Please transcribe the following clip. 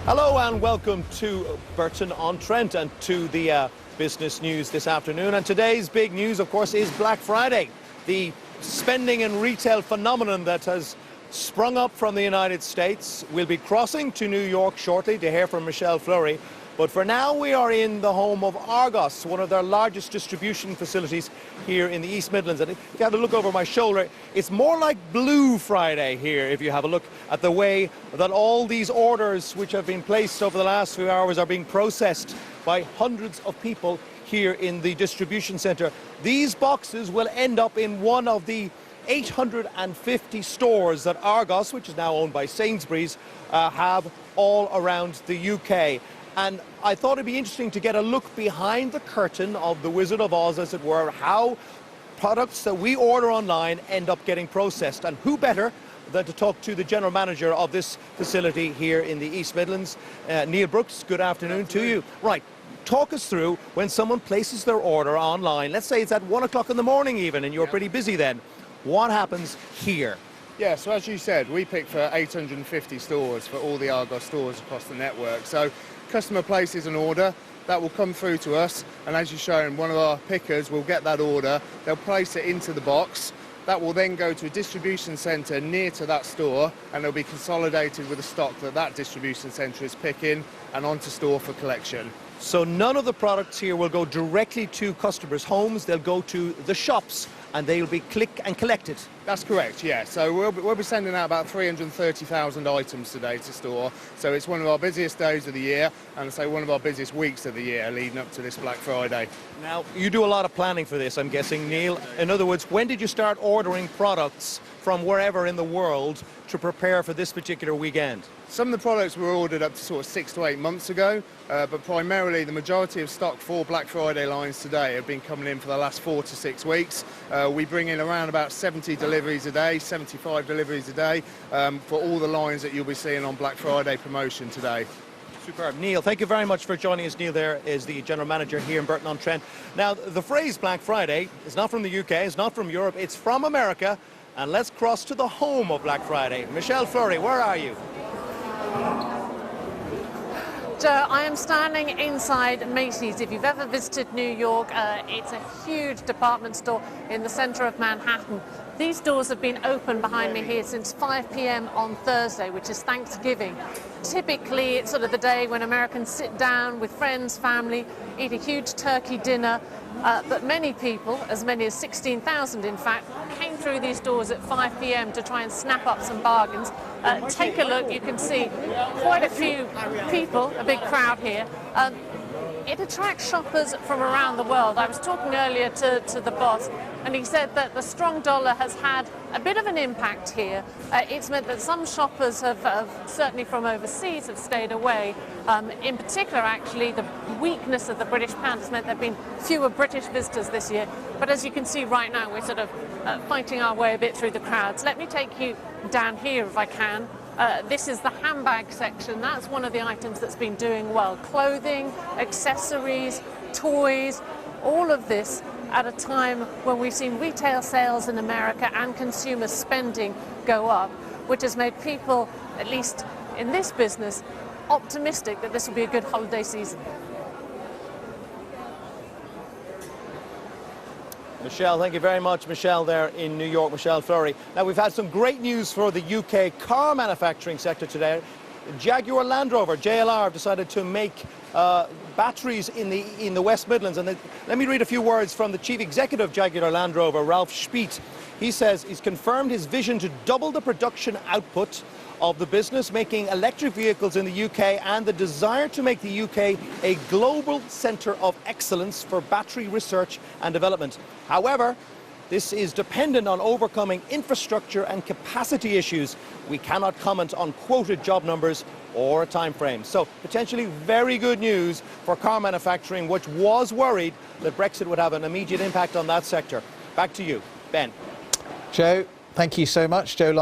Hello and welcome to Burton on Trent and to the business news this afternoon. And today's big news, of course, is Black Friday, the spending and retail phenomenon that has sprung up from the United States. We'll be crossing to New York shortly to hear from FLEURY. But for now, we are in the home of Argos, one of their largest distribution facilities here in the East Midlands. And if you have a look over my shoulder, it's more like Blue Friday here, if you have a look at the way that all these orders which have been placed over the last few hours are being processed by hundreds of people here in the distribution centre. These boxes will end up in one of the 850 stores that Argos, which is now owned by Sainsbury's, have all around the UK. And I thought it'd be interesting to get a look behind the curtain of the Wizard of Oz, as it were, how products that we order online end up getting processed. And who better than to talk to the general manager of this facility here in the East Midlands, Neil Brooks. Good afternoon to you. Right, talk us through when someone places their order online. Let's say it's at 1 o'clock in the morning even, and you're pretty busy then. What happens here? Yeah, so as you said, we pick for 850 stores for all the Argos stores across the network. So customer places an order, that will come through to us, and as you've shown, one of our pickers will get that order, they'll place it into the box, that will then go to a distribution centre near to that store, and they'll be consolidated with the stock that that distribution centre is picking and onto store for collection. So none of the products here will go directly to customers' homes, they'll go to the shops and they'll be click and collected. That's correct, yeah. So we'll be sending out about 330,000 items today to store. So it's one of our busiest days of the year, and I say one of our busiest weeks of the year leading up to this Black Friday. Now, you do a lot of planning for this, I'm guessing, Neil. In other words, when did you start ordering products from wherever in the world to prepare for this particular weekend? Some of the products were ordered up to sort of 6 to 8 months ago, but primarily the majority of stock for Black Friday lines today have been coming in for the last 4 to 6 weeks. We bring in around about 70 deliveries a day, 75 deliveries a day for all the lines that you'll be seeing on Black Friday promotion today. Superb. Neil, thank you very much for joining us. Neil there is the General Manager here in Burton on Trent. Now, the phrase Black Friday is not from the UK, it's not from Europe, it's from America. And let's cross to the home of Black Friday. FLEURY, where are you? Joe, I am standing inside Macy's. If you've ever visited New York, it's a huge department store in the centre of Manhattan. These doors have been open behind me here since 5 p.m. on Thursday, which is Thanksgiving. Typically, it's sort of the day when Americans sit down with friends, family, eat a huge turkey dinner. But many people, as many as 16,000 in fact, came through these doors at 5 p.m. to try and snap up some bargains. Take a look, you can see quite a few people, a big crowd here. It attracts shoppers from around the world. I was talking earlier to the boss, and he said that the strong dollar has had a bit of an impact here. It's meant that some shoppers have certainly from overseas, have stayed away. In particular, actually, the weakness of the British pound has meant there have been fewer British visitors this year. But as you can see right now, we're sort of fighting our way a bit through the crowds. Let me take you down here if I can. This is the handbag section. That's one of the items that's been doing well. Clothing, accessories, toys, all of this at a time when we've seen retail sales in America and consumer spending go up, which has made people, at least in this business, optimistic that this will be a good holiday season. Michelle, thank you very much. Michelle there in New York, FLEURY. Now, we've had some great news for the UK car manufacturing sector today. Jaguar Land Rover, JLR, decided to make batteries in the West Midlands. And let me read a few words from the Chief Executive of Jaguar Land Rover, Ralph Speet. He says he's confirmed his vision to double the production output of the business, making electric vehicles in the UK, and the desire to make the UK a global centre of excellence for battery research and development. However, this is dependent on overcoming infrastructure and capacity issues. We cannot comment on quoted job numbers or a time frame. So potentially very good news for car manufacturing, which was worried that Brexit would have an immediate impact on that sector. Back to you, Ben. Joe, thank you so much. Joe